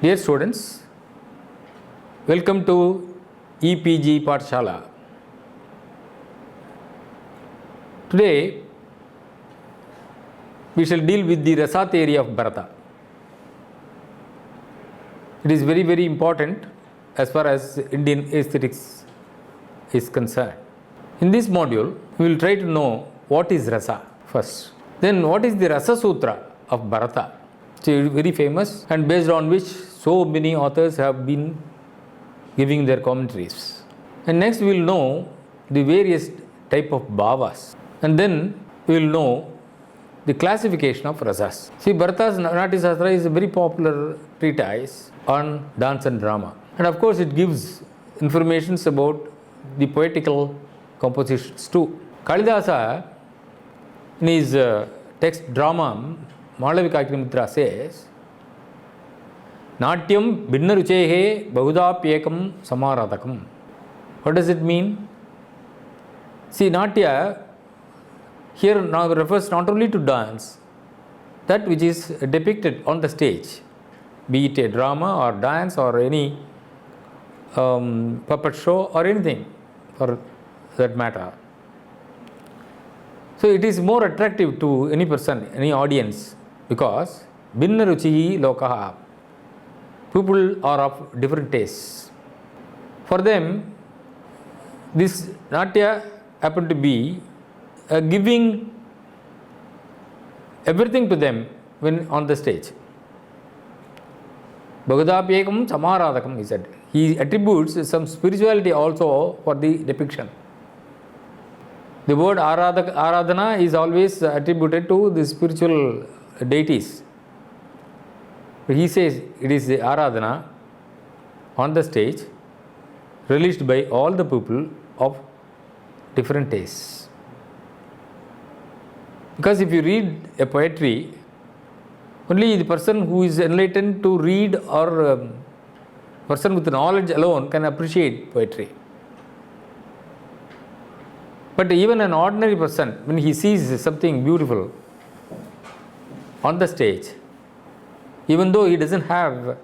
Dear students, welcome to EPG Pathshala. Today, we shall deal with the Rasa theory of Bharata. It is very, very important as far as Indian aesthetics is concerned. In this module, we will try to know what is Rasa first. Then what is the Rasa Sutra of Bharata? It is very famous and based on which so many authors have been giving their commentaries. And next we will know the various type of bhavas. And then we will know the classification of rasas. See, Bharata's Natya Rasa is a very popular treatise on dance and drama. And of course it gives information about the poetical compositions too. Kalidasa in his text drama Vidya-mitra says, Natyam Bhinnaruchehe Bahudapyekam Samaradakam. What does it mean? See, Natya here now refers not only to dance, that which is depicted on the stage, be it a drama or dance or any puppet show or anything for that matter. So it is more attractive to any person, any audience, because Bhinna Ruchihi Lokaha. People are of different tastes. For them, this Natya happened to be giving everything to them when on the stage. Bhagavadapyekam Samaradakam, he said. He attributes some spirituality also for the depiction. The word Aradhana is always attributed to the spiritual deities. But he says it is the Aradhana on the stage released by all the people of different tastes. Because if you read a poetry, only the person who is enlightened to read or person with knowledge alone can appreciate poetry. But even an ordinary person, when he sees something beautiful on the stage, even though he doesn't have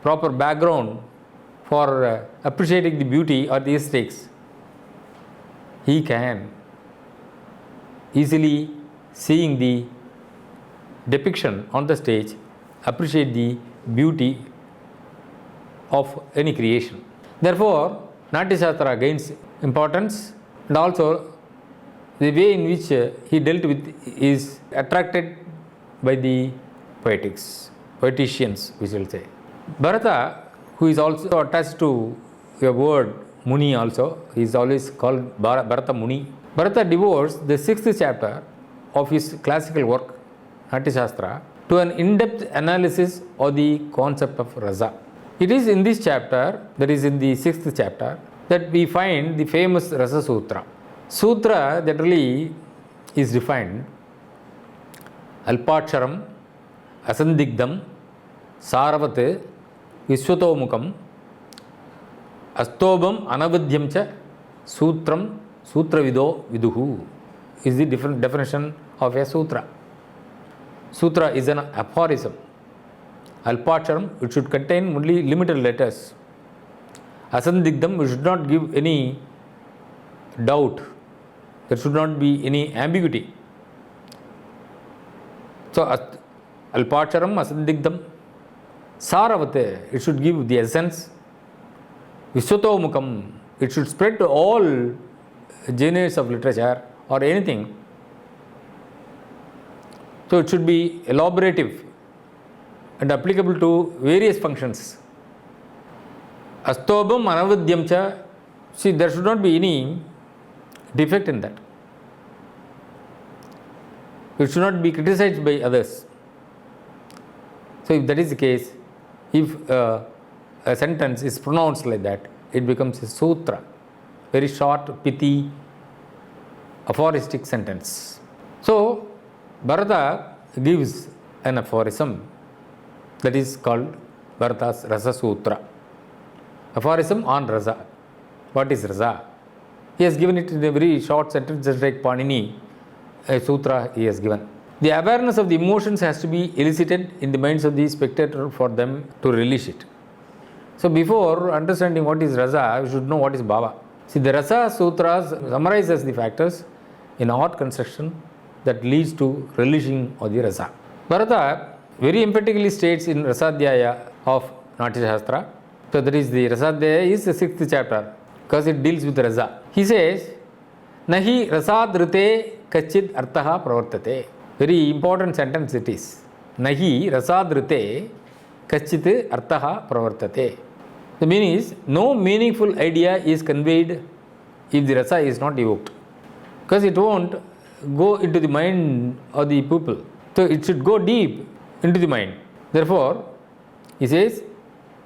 proper background for appreciating the beauty or the aesthetics, he can easily, seeing the depiction on the stage, appreciate the beauty of any creation. Therefore, Natya Rasa gains importance, and also the way in which he dealt with is attracted by the poeticians, we shall say. Bharata, who is also attached to a word Muni also, he is always called Bharata Muni. Bharata devotes the 6th chapter of his classical work, Natya Rasa, to an in-depth analysis of the concept of Rasa. It is in this chapter, that is in the 6th chapter, that we find the famous Rasa Sutra. Sutra generally is defined Alpaksharam, Asandigdam, Saravat, Vishwatomukam, Astobam, Anavadyamcha, Sutram, Sutravido Viduhu is the different definition of a sutra. Sutra is an aphorism. Alpaksharam, it should contain only limited letters. Asandigdam, we should not give any doubt. There should not be any ambiguity. So, Alpaksharam, Asandigdam, Saravate, it should give the essence. Vishwatomukam, it should spread to all genres of literature or anything. So, it should be elaborative and applicable to various functions. Astobam Anavadyamcha, see, there should not be any defect in that. It should not be criticized by others. So, if that is the case, if a sentence is pronounced like that, it becomes a sutra, very short, pithy, aphoristic sentence. So, Bharata gives an aphorism that is called Bharata's Rasa Sutra. Aphorism on Rasa. What is Rasa? He has given it in a very short sentence, just like Panini, a sutra he has given. The awareness of the emotions has to be elicited in the minds of the spectator for them to relish it. So before understanding what is rasa, we should know what is bhava. See, the Rasa Sutras summarizes the factors in art construction that leads to relishing of the rasa. Bharata very emphatically states in Rasadhyaya of Natya Shastra. So that is the Rasadhyaya is the 6th chapter because it deals with rasa. He says, Nahi rasadrite kachid artaha pravartate. Very important sentence it is. Nahi rasadrite kachid artaha pravartate. The meaning is, no meaningful idea is conveyed if the rasa is not evoked. Because it won't go into the mind of the pupil. So it should go deep into the mind. Therefore, he says,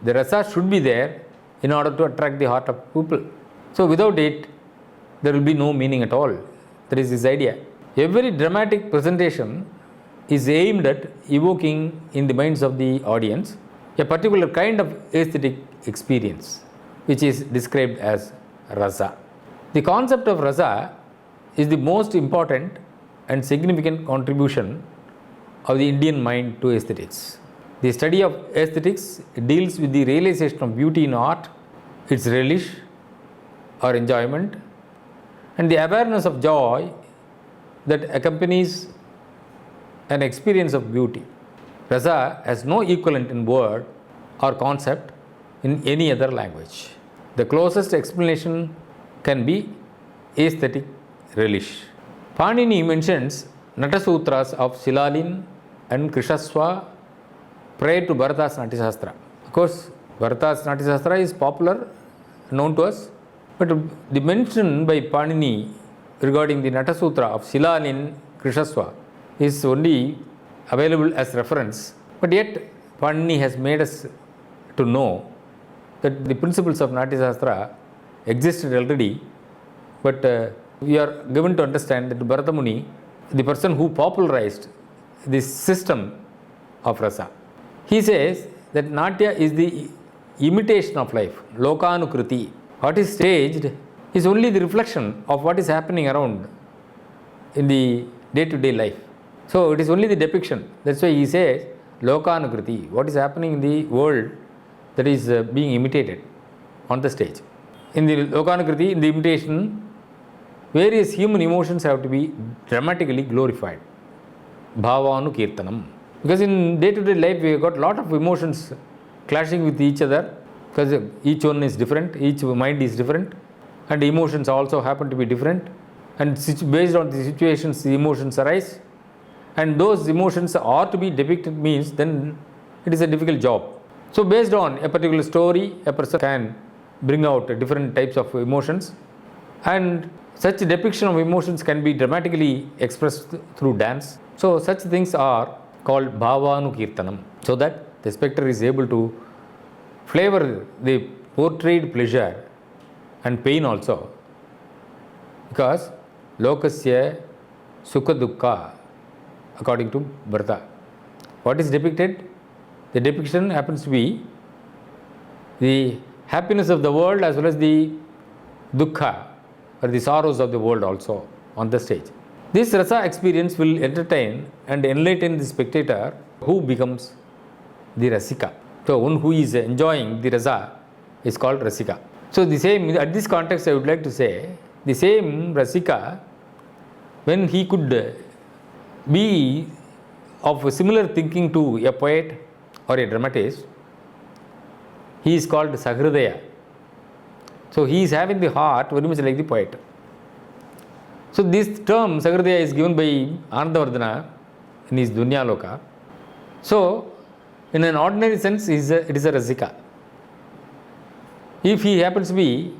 the rasa should be there in order to attract the heart of pupil. So without it, there will be no meaning at all. That is this idea. Every dramatic presentation is aimed at evoking in the minds of the audience a particular kind of aesthetic experience, which is described as rasa. The concept of rasa is the most important and significant contribution of the Indian mind to aesthetics. The study of aesthetics deals with the realization of beauty in art, its relish or enjoyment, and the awareness of joy that accompanies an experience of beauty. Rasa has no equivalent in word or concept in any other language. The closest explanation can be aesthetic relish. Panini mentions Natasutras of Shilalin and Krishaswa prior to Bharata's Natya Shastra. Of course, Bharata's Natya Shastra is popular, known to us, but the mention by Panini regarding the Natasutra of Shilalin Krishaswa is only available as reference, but yet Panini has made us to know that the principles of Natya Shastra existed already, but we are given to understand that Bharata Muni, the person who popularized this system of rasa, he says that Natya is the imitation of life, lokanukriti. What is staged is only the reflection of what is happening around in the day-to-day life. So it is only the depiction. That's why he says lokanukriti, what is happening in the world that is being imitated on the stage. In the lokanukriti, in the imitation, various human emotions have to be dramatically glorified. Bhavanu kirtanam. Because in day-to-day life, we have got a lot of emotions clashing with each other, because each one is different, each mind is different, and emotions also happen to be different. And based on the situations, the emotions arise, and those emotions are to be depicted means then it is a difficult job. So based on a particular story, a person can bring out different types of emotions, and such depiction of emotions can be dramatically expressed through dance. So such things are called bhavanu kirtanam, so that the spectator is able to flavor the portrayed pleasure and pain also, because lokasya sukha dukkha, according to Bharata. What is depicted? The depiction happens to be the happiness of the world as well as the dukkha, or the sorrows of the world also on the stage. This rasa experience will entertain and enlighten the spectator, who becomes the rasika. So one who is enjoying the rasa is called rasika. So the same, at this context I would like to say, the same rasika, when he could be of similar thinking to a poet or a dramatist, he is called Sahridaya. So he is having the heart very much like the poet. So this term Sahridaya is given by Anandavardhana in his Dunya Loka. So in an ordinary sense, it is a rasika. If he happens to be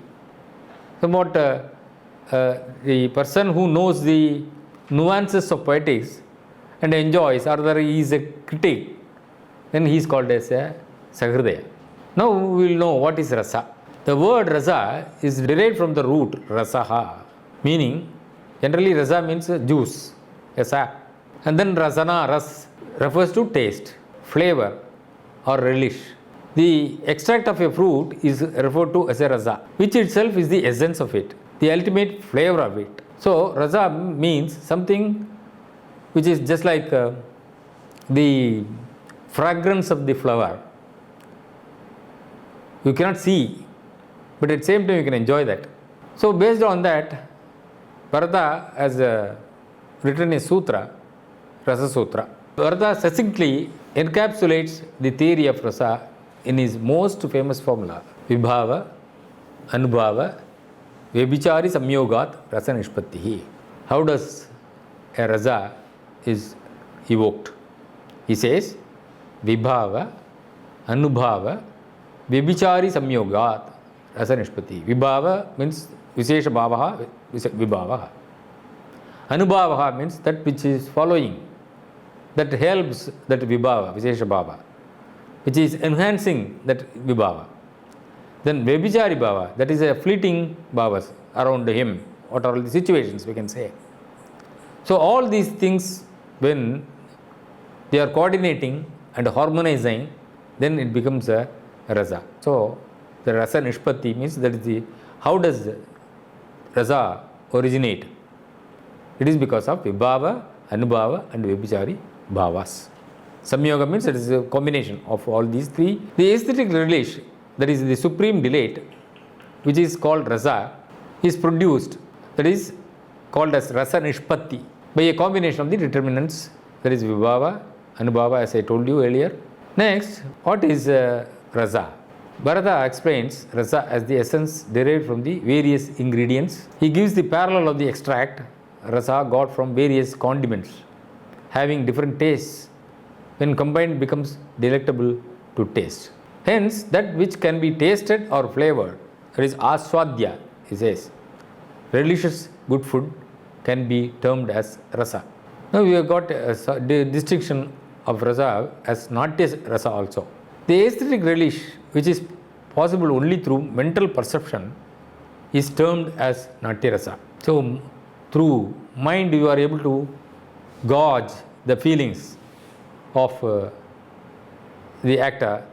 somewhat the person who knows the nuances of poetics and enjoys, or whether he is a critic, then he is called as a Sahridaya. Now we will know what is rasa. The word rasa is derived from the root rasaha, meaning generally rasa means juice, a sap, and then rasana, ras, refers to taste, flavor or relish. The extract of a fruit is referred to as a rasa, which itself is the essence of it, the ultimate flavor of it. So rasa means something which is just like the fragrance of the flower. You cannot see, but at the same time you can enjoy that. So based on that, Bharata has written a sutra, Rasa Sutra. Bharata succinctly encapsulates the theory of rasa in his most famous formula, Vibhava, Anubhava, vyabhichari samyogat rasa nishpattihi. How does a rasa is evoked? He says, Vibhava, Anubhava, vyabhichari samyogat rasa nishpattihi. Vibhava means Vishesha Bhavaha, Vibhavaha. Anubhavaha means that which is following, that helps that Vibhava, Vishesha Bhava, which is enhancing that Vibhava. Then vyabhichari Bhava, that is a fleeting Bhavas around him, what are all the situations we can say. So all these things, when they are coordinating and harmonizing, then it becomes a rasa. So the rasa nishpatti means that is the, how does rasa originate? It is because of Vibhava, Anubhava and Vyabhichari Bhavas. Samyoga means it is a combination of all these three. The aesthetic relish, that is the supreme delight, which is called rasa, is produced, that is called as rasa nishpatti, by a combination of the determinants, that is Vibhava, Anubhava, as I told you earlier. Next, what is rasa? Bharata explains rasa as the essence derived from the various ingredients. He gives the parallel of the extract, rasa got from various condiments, having different tastes. When combined, becomes delectable to taste. Hence, that which can be tasted or flavored, that is aswadya, he says. Delicious good food can be termed as rasa. Now we have got a distinction of rasa as Natya Rasa also. The aesthetic relish, which is possible only through mental perception, is termed as Natya Rasa. So through mind you are able to gauge the feelings of the actor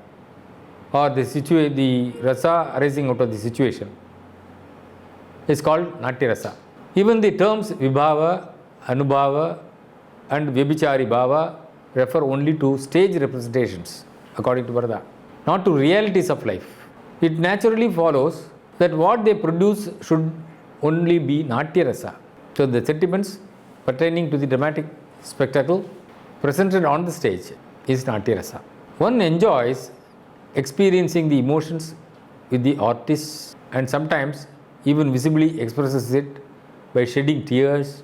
or the rasa arising out of the situation is called Natya Rasa. Even the terms Vibhava, Anubhava and Vyabhichari Bhava refer only to stage representations according to Bharata, not to realities of life. It naturally follows that what they produce should only be Natya Rasa. So the sentiments pertaining to the dramatic spectacle presented on the stage is Natya Rasa. One enjoys experiencing the emotions with the artist and sometimes even visibly expresses it by shedding tears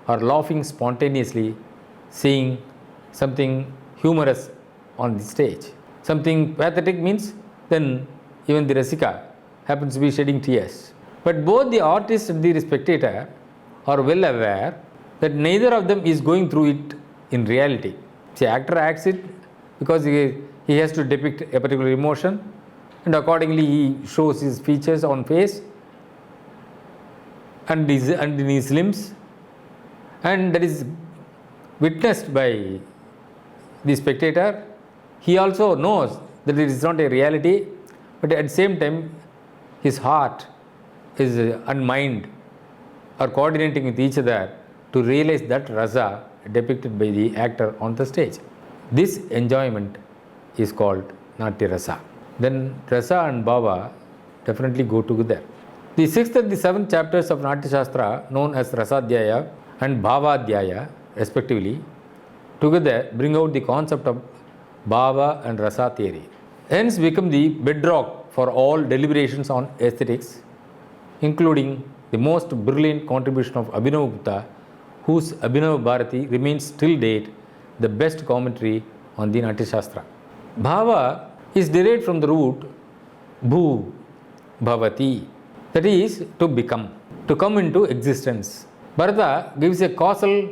or laughing spontaneously, seeing something humorous on the stage. Something pathetic means then even the Rasika happens to be shedding tears. But both the artist and the spectator are well aware that neither of them is going through it in reality. The actor acts it because he has to depict a particular emotion and accordingly he shows his features on face and in his limbs, and that is witnessed by the spectator. He also knows that it is not a reality, but at the same time his heart, his and mind are coordinating with each other to realize that rasa depicted by the actor on the stage. This enjoyment is called Natya Rasa. Then Rasa and Bhava definitely go together. The sixth and the seventh chapters of Natya Shastra, known as Rasadhyaya and Bhavadhyaya respectively, together bring out the concept of Bhava and Rasa theory. Hence become the bedrock for all deliberations on aesthetics, including the most brilliant contribution of Abhinavagupta, whose Abhinava Bharati remains till date the best commentary on the Natya Shastra. Bhava is derived from the root bhu, bhavati, that is to become, to come into existence. Bharata gives a causal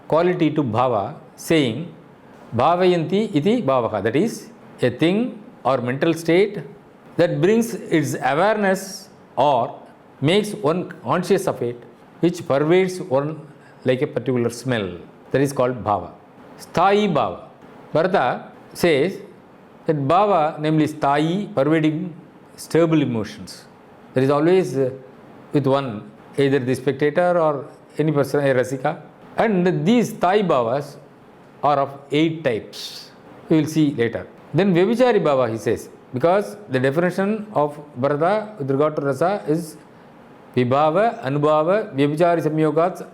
quality to bhava, saying bhavayanti iti bhavaha, that is a thing or mental state that brings its awareness or makes one conscious of it, which pervades one like a particular smell, that is called bhava. Sthaayi Bhaava. Bharata says that bhava, namely sthaayi, pervading stable emotions. There is always with one, either the spectator or any person, a rasika, And these Sthaayi Bhavas are of 8 types. We will see later. Then vyabhichari Bhava, he says, because the definition of Bharata with regard to rasa is vibhava, anubhava, vyabhichari samyogat,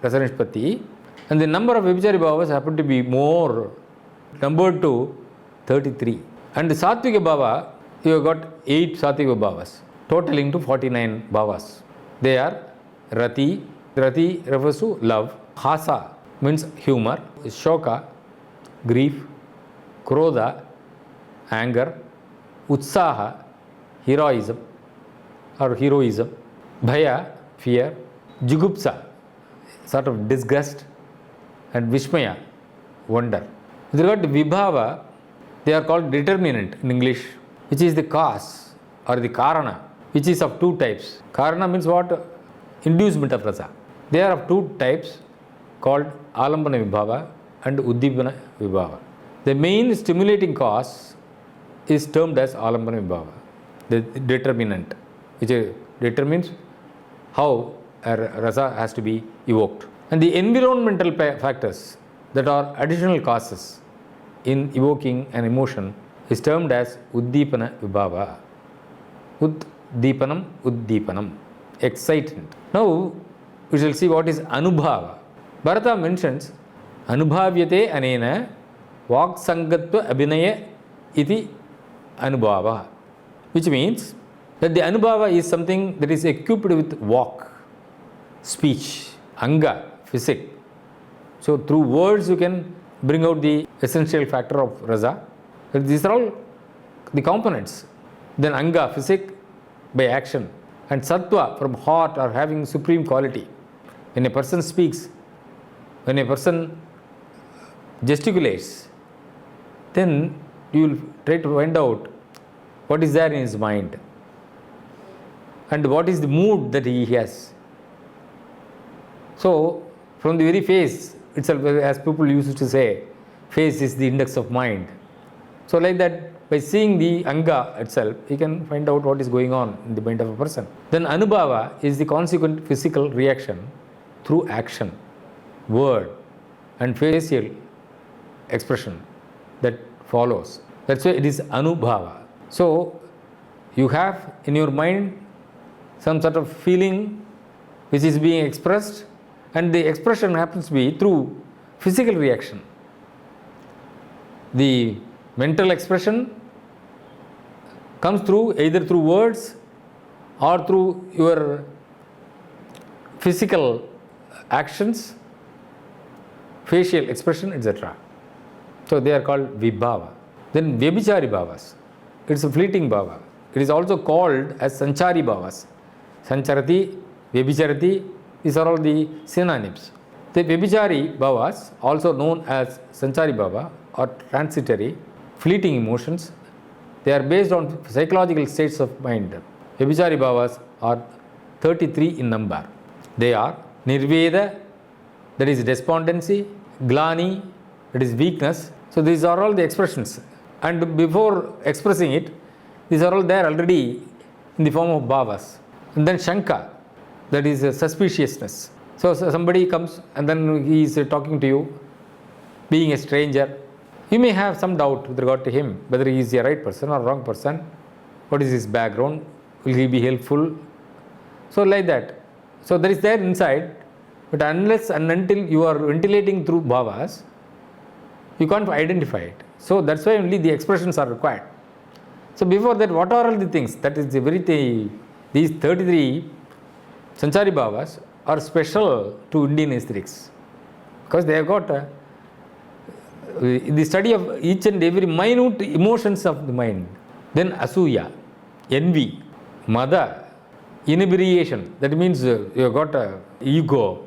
rasa nishpatti. And the number of vyabhichari Bhavas happen to be more, numbered to 33. And the Satvika Bhava, you have got 8 Satvika Bhavas, totaling to 49 Bhavas. They are Rati refers to love, Hasa means humor, Shoka, grief, Krodha, anger, Utsaha, heroism, Bhaya, fear, Jugupsa, sort of disgust, and Vishmaya, wonder. With regard to Vibhava, they are called determinant in English, which is the cause or the Karana, which is of 2 types. Karana means what? Inducement of rasa. They are of 2 types called Alambana Vibhava and Uddipana Vibhava. The main stimulating cause is termed as Alambana Vibhava, the determinant, which determines how a rasa has to be evoked. And the environmental factors that are additional causes in evoking an emotion is termed as Uddipana Vibhava. Uddipanam, excitement. Now we shall see what is Anubhava. Bharata mentions Anubhavyate anena vaksangatva abhinaya iti Anubhava, which means that the Anubhava is something that is equipped with walk, speech, anga, physic. So through words you can bring out the essential factor of rasa. These are all the components. Then anga, physic, by action, and sattva from heart are having supreme quality. When a person speaks, when a person gesticulates, then you will try to find out what is there in his mind and what is the mood that he has. So from the very face itself, as people used to say, face is the index of mind. So like that, by seeing the anga itself, you can find out what is going on in the mind of a person. Then Anubhava is the consequent physical reaction through action, word, and facial expression that follows. That's why it is Anubhava. So you have in your mind some sort of feeling which is being expressed, and the expression happens to be through physical reaction. The mental expression comes through either through words or through your physical actions, facial expression, etc. So they are called Vibhava. Then Vyabhichari Bhavas, it's a fleeting Bhava. It is also called as Sanchari Bhavas. Sancharati, Vyabhicharati, these are all the synonyms. The Vyabhichari Bhavas, also known as Sanchari Bhava, or transitory, fleeting emotions. They are based on psychological states of mind. Vyabhichari Bhavas are 33 in number. They are Nirveda, that is despondency, Glani, that is weakness. So these are all the expressions. And before expressing it, these are all there already in the form of Bhavas. And then Shanka, that is suspiciousness. So somebody comes and then he is talking to you, being a stranger. You may have some doubt with regard to him, whether he is a right person or wrong person. What is his background? Will he be helpful? So like that. So there is there inside, but unless and until you are ventilating through bhavas, you can't identify it. So that's why only the expressions are required. So before that, what are all the things? That is the very these 33 Sanchari Bhavas are special to Indian aesthetics, because they have got the study of each and every minute emotions of the mind. Then Asuya, envy, Mada, inebriation. That means you have got ego.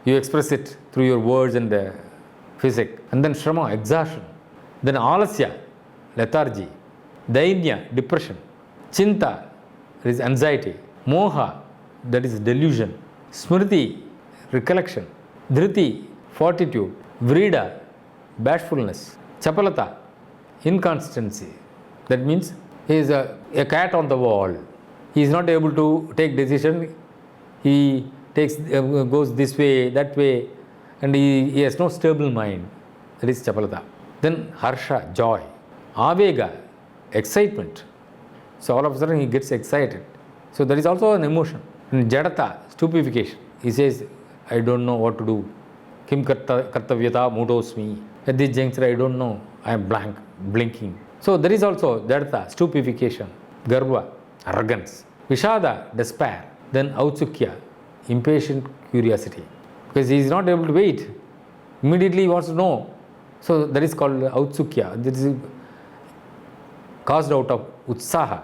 You express it through your words and physic. And then Shrama, exhaustion. Then Alasya, lethargy. Dainya, depression. Chinta, that is anxiety. Moha, that is delusion. Smriti, recollection. Dhriti, fortitude. Vrida, bashfulness. Chapalata, inconstancy. That means he is a cat on the wall. He is not able to take decision. He goes this way, that way, and he has no stable mind. That is Chapalata. Then Harsha, joy. Avega, excitement. So all of a sudden he gets excited. So that is also an emotion. And Jadata, stupefaction. He says, I don't know what to do. Kim kartavyata mudosmi. At this juncture, I don't know. I am blank, blinking. So there is also Jadata, stupefaction. Garva, arrogance. Vishada, despair. Then Autsukya, impatient curiosity. Because he is not able to wait. Immediately he wants to know. So that is called Autsukya. This is caused out of Utsaha,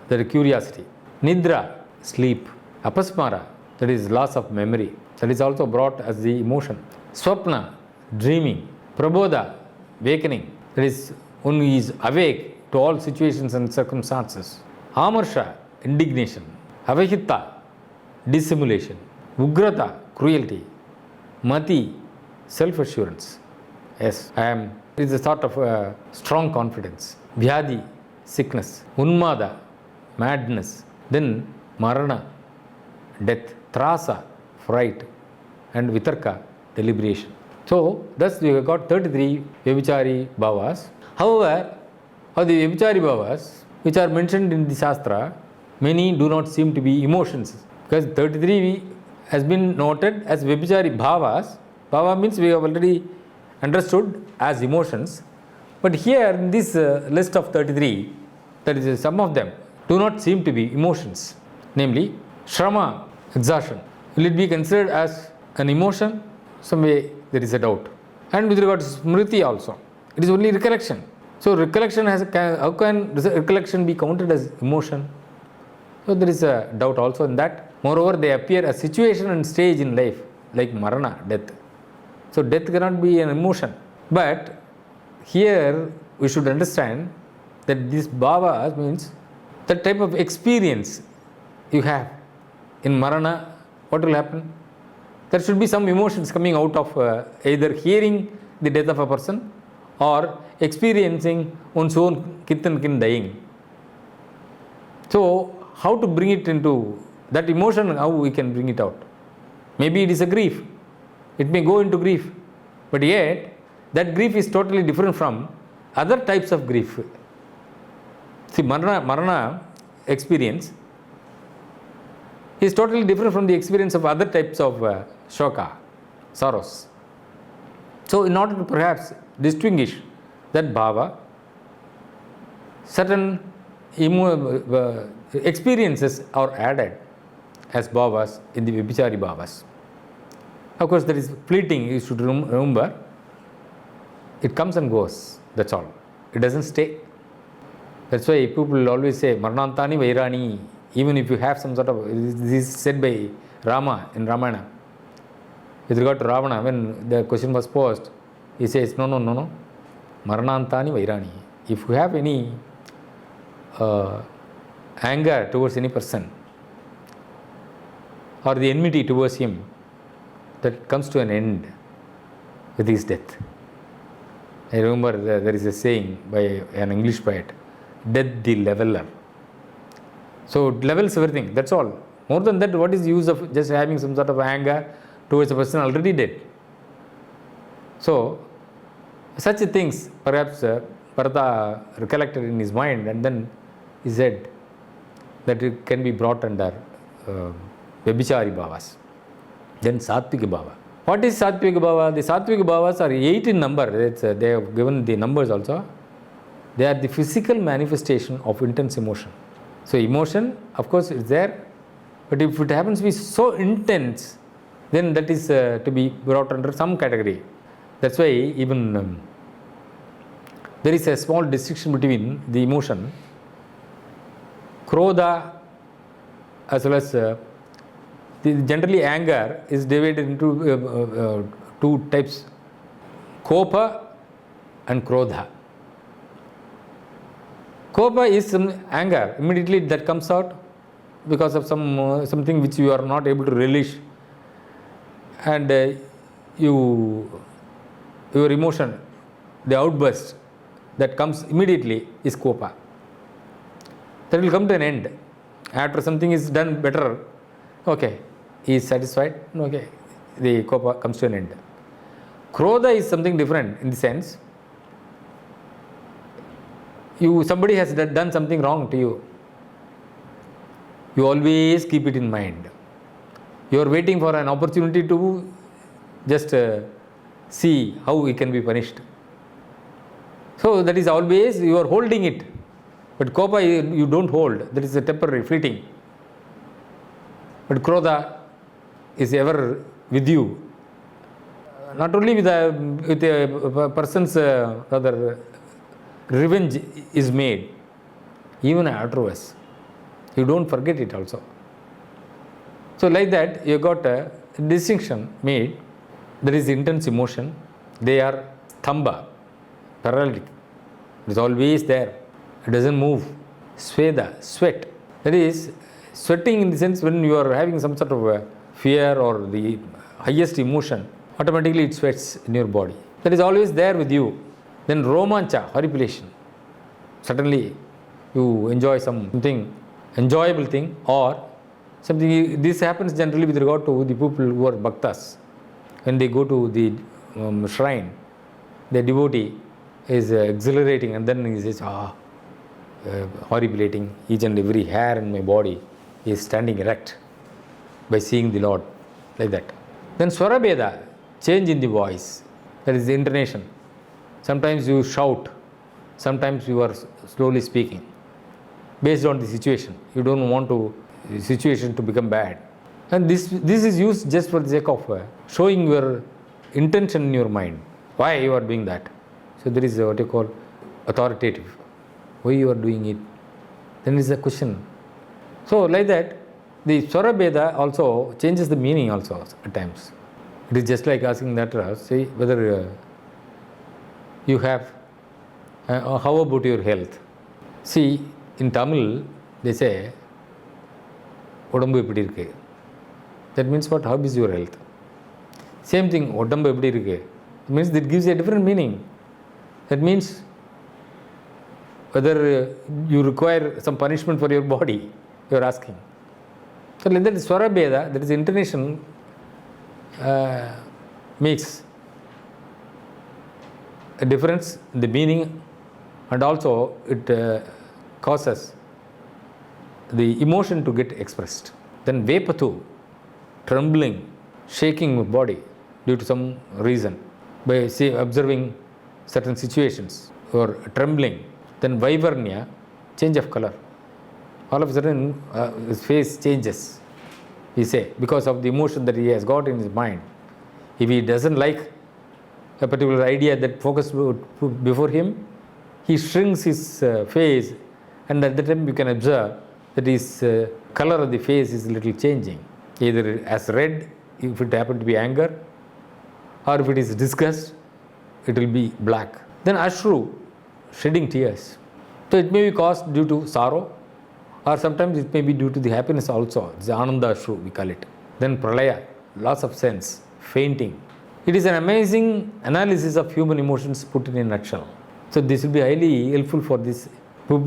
that is curiosity. Nidra, sleep. Apasmara, that is loss of memory. That is also brought as the emotion. Swapna, dreaming. Prabodha, awakening. That is when he is awake to all situations and circumstances. Amarsha, indignation. Avahita, dissimulation. Ugrata, cruelty. Mati, self-assurance. Yes, I am. It is a sort of strong confidence. Vyadi, sickness. Unmada, madness. Then Marana, death. Trasa, fright. And Vitarka, deliberation. So, thus we have got 33 vyabhichari bhavas. However, of the vyabhichari bhavas, which are mentioned in the Shastra, many do not seem to be emotions. Because 33 has been noted as vyabhichari bhavas. Bhava means we have already understood as emotions. But here in this list of 33, that is some of them do not seem to be emotions. Namely, Shrama, exhaustion. Will it be considered as an emotion? Some way there is a doubt. And with regard to Smriti also, it is only recollection. So recollection how can recollection be counted as emotion? So there is a doubt also in that. Moreover, they appear as situation and stage in life, like Marana, death. So death cannot be an emotion. But here we should understand that this bhava means that type of experience you have. In Marana, what will happen? There should be some emotions coming out of either hearing the death of a person or experiencing one's own kith and kin dying. So how to bring it into that emotion, how we can bring it out? Maybe it is a grief. It may go into grief. But yet, that grief is totally different from other types of grief. See, Marana experience is totally different from the experience of other types of shoka, sorrows. So, in order to perhaps distinguish that bhava, certain experiences are added as bhavas in the vyabhichari bhavas. Of course, that is fleeting, you should remember. It comes and goes, that's all. It doesn't stay. That's why people always say, Marnantani Vairani, even if you have some sort of, this is said by Rama in Ramayana. With regard to Ravana, when the question was posed, he says, no, Marnantani Vairani. If you have any anger towards any person, or the enmity towards him, that comes to an end with his death. I remember there is a saying by an English poet, death the leveler. So it levels everything, that's all. More than that, what is the use of just having some sort of anger towards a person already dead? So such things perhaps Bharata recollected in his mind, and then he said that it can be brought under vyabhichari bhavas. Then Satvika Bhaava. What is Satvika Bhaava? The Satvika Bhavas are 8 in number. They have given the numbers also. They are the physical manifestation of intense emotion. So emotion, of course, is there. But if it happens to be so intense, then that is to be brought under some category. That's why even there is a small distinction between the emotion, krodha, as well as generally anger is divided into two types, kopa and krodha. Kopa is some anger, immediately that comes out because of something which you are not able to relish, and your emotion, the outburst that comes immediately is kopa. That will come to an end. After something is done better, okay, he is satisfied, okay, the kopa comes to an end. Krodha is something different in the sense, somebody has done something wrong to you. You always keep it in mind. You are waiting for an opportunity to just see how it can be punished. So that is always, you are holding it. But Kopa you don't hold. That is a temporary, fleeting. But Krodha is ever with you. Not only with a person's revenge is made, even afterwards. You don't forget it also. So like that, you got a distinction made. There is intense emotion. They are stamba, paralytic. It is always there. It doesn't move. Sweda, sweat. That is, sweating in the sense when you are having some sort of fear or the highest emotion, automatically it sweats in your body. That is always there with you. Then romancha, horripilation. Suddenly you enjoy something, enjoyable thing, or something. This happens generally with regard to the people who are bhaktas. When they go to the shrine, the devotee is exhilarating, and then he says, horripilating, each and every hair in my body is standing erect by seeing the Lord, like that. Then Swarabheda, change in the voice, that is the intonation. Sometimes you shout, sometimes you are slowly speaking, based on the situation. You don't want the situation to become bad. And this is used just for the sake of showing your intention in your mind. Why you are doing that? So there is what you call authoritative. Why you are doing it? Then is a question. So like that, the Swarabheda also changes the meaning also at times. It is just like asking Natya, see whether you have, how about your health? See, in Tamil, they say, Odambu eppadi irukku. That means what? How is your health? Same thing, Odambu eppadi irukku. It means that gives a different meaning. That means whether you require some punishment for your body, you are asking. So like that Swarabheda, that is intonation, makes a difference in the meaning, and also it causes the emotion to get expressed. Then Vepatu, trembling, shaking of body due to some reason, by observing certain situations, or trembling. Then Vaivarnya, change of color. All of a sudden his face changes, we say, because of the emotion that he has got in his mind. If he doesn't like a particular idea that focused before him, he shrinks his face, and at that time you can observe that his color of the face is a little changing, either as red if it happened to be anger, or if it is disgust, it will be black. Then Ashru, shedding tears. So it may be caused due to sorrow, or sometimes it may be due to the happiness also. It's Ananda Ashru, we call it. Then Pralaya, loss of sense, fainting. It is an amazing analysis of human emotions put in a nutshell. So this will be highly helpful for these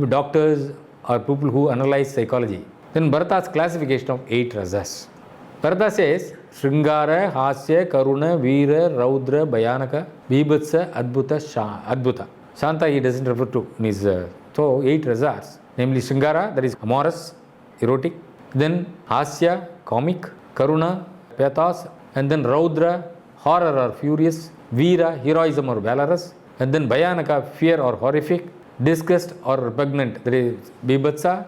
doctors or people who analyze psychology. Then Bharata's classification of 8 rasas. Bharata says, Shringara, Hasya, Karuna, Veera, Raudra, Bhayanaka, Bibhatsa, Adbhuta. Shantha he doesn't refer to in his, so 8 rasas, namely Shringara, that is amorous, erotic. Then Hasya, comic. Karuna, pathos. And then Raudra, horror or furious. Veera, heroism or valorous. And then Bhayanaka, fear or horrific. Disgust or repugnant, that is Bibhatsa.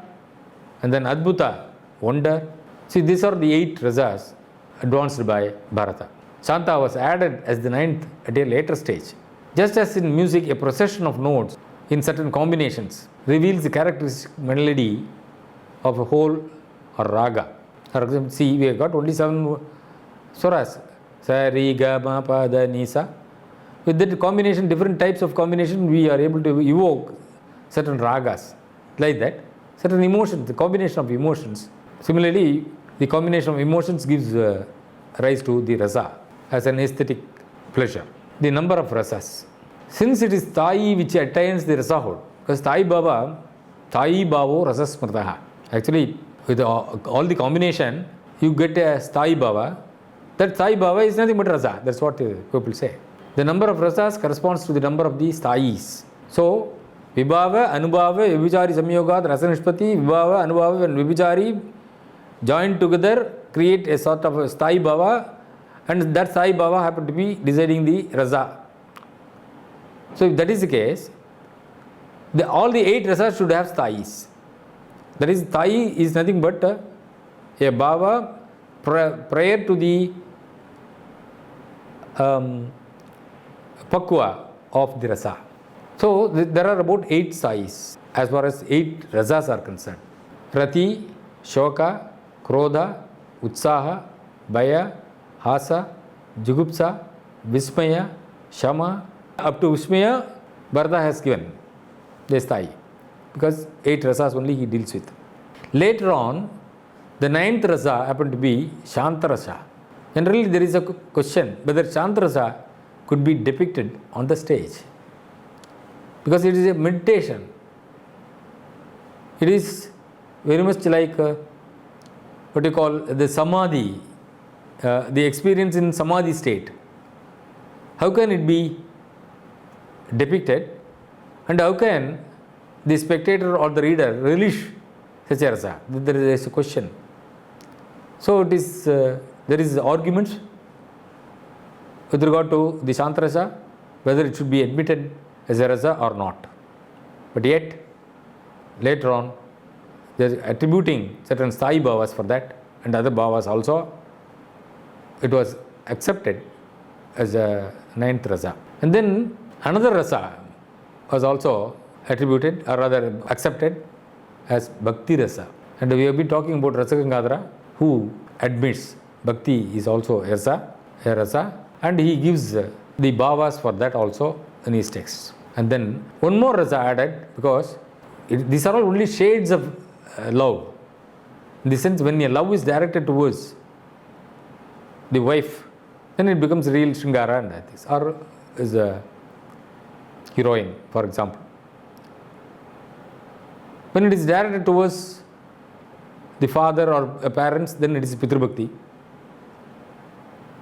And then Adbhuta, wonder. See, these are the 8 rasas advanced by Bharata. Shantha was added as the 9th at a later stage. Just as in music, a procession of notes in certain combinations reveals the characteristic melody of a whole or raga. For example, see, we have got only 7 swaras. Sa, Ri, Ga, Ma, Pa, Da, Ni, Sa. With that combination, different types of combination, we are able to evoke certain ragas. Like that, certain emotions, the combination of emotions. Similarly, the combination of emotions gives rise to the rasa as an aesthetic pleasure. The number of rasas. Since it is Sthaayi which attains the rasahood, because Sthaayi Bhaava, Sthaayi Bhavo rasasmrtaha. Actually, with all the combination, you get a Sthaayi Bhaava. That Sthaayi Bhaava is nothing but rasa. That's what people say. The number of rasas corresponds to the number of the sthayis. So, vibhava, anubhava, vyabhichari samyogat, rasa nishpati, vibhava, anubhava and vyabhichari joined together create a sort of a Sthaayi Bhaava, and that Sthaayi Bhaava happen to be deciding the rasa. So, if that is the case, all the 8 rasas should have sthayis. That is, Sthaayi is nothing but a bhava prior to the pakwa of the rasa. So, there are about 8 sthayis as far as 8 rasas are concerned. Rati, Shoka, Krodha, Utsaha, Bhaya, Hasa, Jugupsa, Vismaya, Shama. Up to Vismaya, Bharata has given the Sthaayi, because 8 rasas only he deals with. Later on, the 9th rasa happened to be Shantha Rasa. Generally, there is a question whether Shantha Rasa could be depicted on the stage, because it is a meditation. It is very much like what you call the samadhi, the experience in samadhi state. How can it be depicted, and how can the spectator or the reader relish such a rasa? There is a question. So it is there is arguments with regard to the Shantha Rasa, whether it should be admitted as a rasa or not. But yet, later on, they are attributing certain Sthaayi Bhavas for that, and other Bhavas also. It was accepted as a 9th rasa. And then another rasa was also attributed, or rather accepted, as Bhakti Rasa. And we have been talking about Rasa Gangadhara, who admits Bhakti is also a rasa, and he gives the Bhavas for that also in his texts. And then one more rasa added, because these are all only shades of love. In the sense, when a love is directed towards the wife, then it becomes real Shringara and this, or is a heroine, for example. When it is directed towards the father or parents, then it is Pitru Bhakti.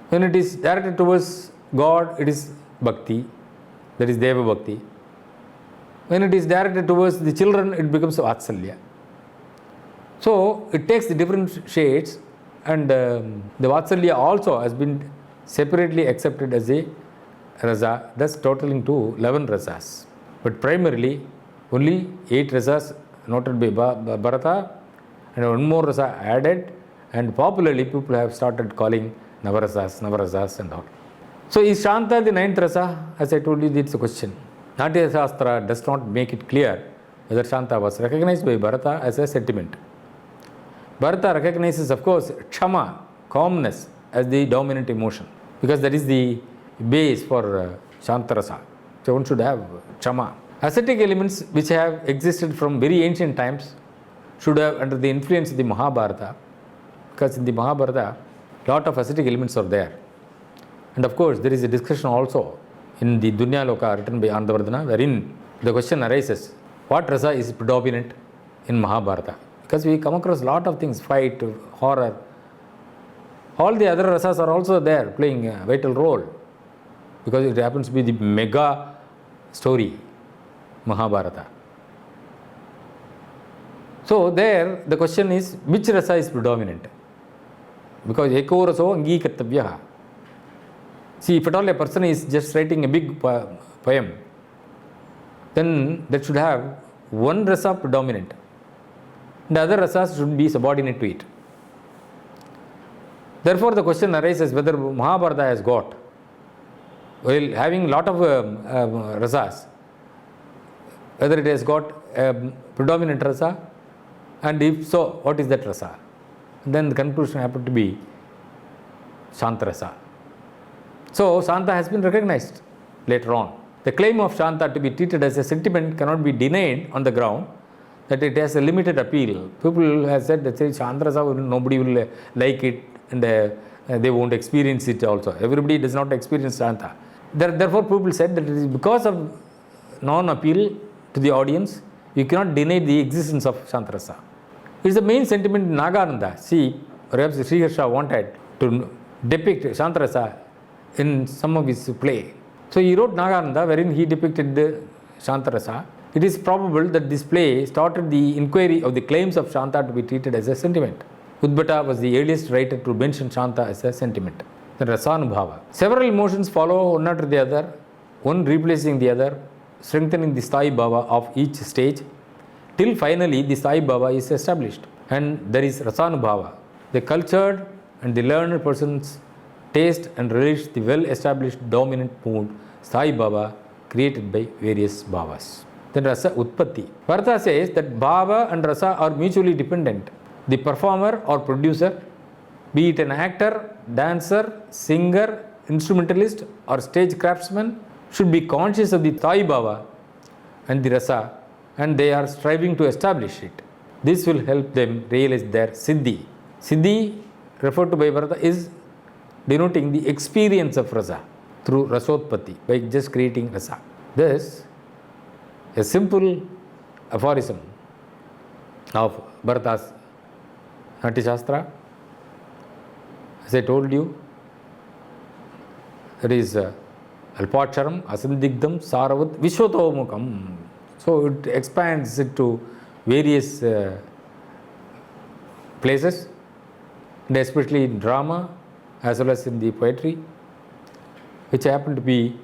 When it is directed towards God, it is Bhakti, that is Deva Bhakti. When it is directed towards the children, it becomes Vatsalya. So, it takes the different shades, and the Vatsalya also has been separately accepted as a rasa, thus totaling to 11 rasas. But primarily, only 8 rasas noted by Bharata, and one more rasa added, and popularly people have started calling Navarasas and all. So, is Shantha the 9th rasa? As I told you, it's a question. Natya Shastra does not make it clear whether Shantha was recognized by Bharata as a sentiment. Bharata recognizes, of course, Kshama, calmness, as the dominant emotion, because that is the base for Shantha Rasa. So one should have Kshama. Ascetic elements which have existed from very ancient times should have, under the influence of the Mahabharata, because in the Mahabharata, lot of ascetic elements are there. And of course, there is a discussion also in the Dunya Loka written by Anandavardhana, wherein the question arises, what rasa is predominant in Mahabharata? Because we come across a lot of things, fight, horror. All the other rasas are also there, playing a vital role, because it happens to be the mega story, Mahabharata. So there, the question is, which rasa is predominant? Because eko raso angīkartavyaha. See, if at all a person is just writing a big poem, then that should have one rasa predominant. The other rasas should be subordinate to it. Therefore, the question arises whether Mahabharata has got, while having lot of rasas, whether it has got a predominant rasa, and if so, what is that rasa? Then the conclusion happened to be Shantha Rasa. So, Shantha has been recognized later on. The claim of Shantha to be treated as a sentiment cannot be denied on the ground that it has a limited appeal. People have said that Shantha Rasa, nobody will like it, and they won't experience it also. Everybody does not experience Shantha. Therefore, people said that it is because of non-appeal to the audience, you cannot deny the existence of Shantha Rasa. It is the main sentiment in Nagarnanda. See, perhaps Sri Harsha wanted to depict Shantha Rasa in some of his play. So he wrote Nagananda, wherein he depicted the Shantha Rasa. It is probable that this play started the inquiry of the claims of Shantha to be treated as a sentiment. Udbata was the earliest writer to mention Shantha as a sentiment. The Rasa and Bhava. Several emotions follow one after the other, one replacing the other, strengthening the Sthaayi Bhaava of each stage, till finally the Sthaayi Bhaava is established. And there is Rasa and Bhava. The cultured and the learned persons taste and relish the well-established dominant mood, Sthaayi Bhaava, created by various Bhavas. Then Rasa Utpatti. Bharata says that Bhava and Rasa are mutually dependent. The performer or producer, be it an actor, dancer, singer, instrumentalist or stage craftsman, should be conscious of the Sthaayi Bhava and the Rasa, and they are striving to establish it. This will help them realize their Siddhi. Siddhi, referred to by Bharata, is denoting the experience of Rasa through Rasotpatti, by just creating Rasa. Thus, a simple aphorism of Bharata's Natya Shastra, as I told you, that is Alpaksharam, Asandigdam, Saravat, Vishwatomukam. So it expands it to various places, and especially in drama as well as in the poetry, which happen to be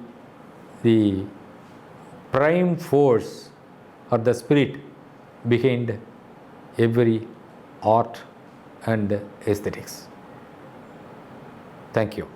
the prime force or the spirit behind every art and aesthetics. Thank you.